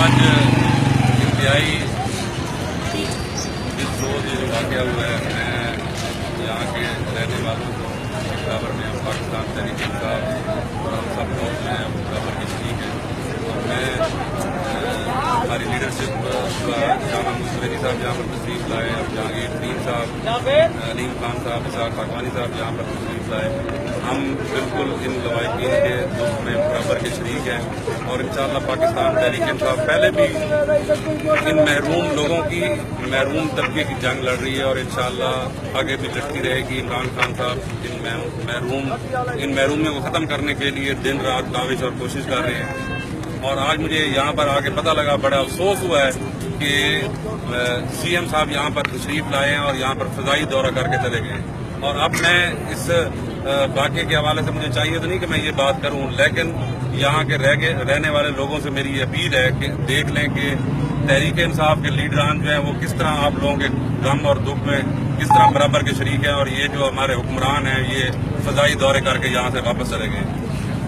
آج انتہائی اس روز یہ جو واقعہ ہوا ہے، میں یہاں کے رہنے والوں کو برابر میں پاکستان تحریک انصاف اور ہم سب لوگ میں برابر کی شریک ہیں، اور میں ہماری لیڈرشپ جامع مصطفی صاحب جہاں پر تشریف لائے، اب جہانگیر ترین صاحب، علیم خان صاحب، اسحاق خاقانی صاحب جہاں پر تشریف لائے، ہم بالکل ان لواحقین کے دکھ میں برابر کے شریک ہیں، اور انشاءاللہ پاکستان تحریک انصاف پہلے بھی ان محروم لوگوں کی، محروم طبقے کی جنگ لڑ رہی ہے، اور انشاءاللہ آگے بھی لڑتی رہے گی۔ عمران خان صاحب ان محرومیوں کو ختم کرنے کے لیے دن رات کاوش اور کوشش کر رہے ہیں، اور آج مجھے یہاں پر آ کے پتہ لگا، بڑا افسوس ہوا ہے کہ سی ایم صاحب یہاں پر تشریف لائے ہیں اور یہاں پر فضائی دورہ کر کے چلے گئے، اور اب میں اس واقعے کے حوالے سے مجھے چاہیے تو نہیں کہ میں یہ بات کروں، لیکن یہاں کے رہنے والے لوگوں سے میری یہ اپیل ہے کہ دیکھ لیں کہ تحریک انصاف کے لیڈران جو ہیں وہ کس طرح آپ لوگوں کے غم اور دکھ میں کس طرح برابر کے شریک ہیں، اور یہ جو ہمارے حکمران ہیں یہ فضائی دورے کر کے یہاں سے واپس چلے گئے۔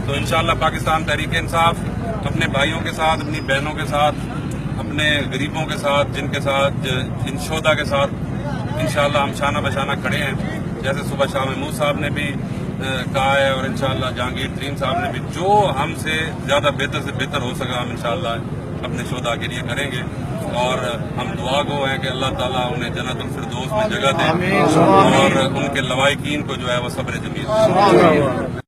تو انشاءاللہ پاکستان تحریک انصاف اپنے بھائیوں کے ساتھ، اپنی بہنوں کے ساتھ، اپنے غریبوں کے ساتھ، جن کے ساتھ، ان شہداء کے ساتھ انشاءاللہ ہم شانہ بشانہ کھڑے ہیں، جیسے صبح شاہ محمود صاحب نے بھی کہا ہے، اور انشاءاللہ جہانگیر ترین صاحب نے بھی، جو ہم سے زیادہ بہتر سے بہتر ہو سکا ہم انشاءاللہ اپنے شہداء کے لیے کریں گے، اور ہم دعا گو ہیں کہ اللہ تعالیٰ انہیں جنت الفردوس میں جگہ دے، اور ان کے لواحقین کو جو ہے وہ صبر جمیل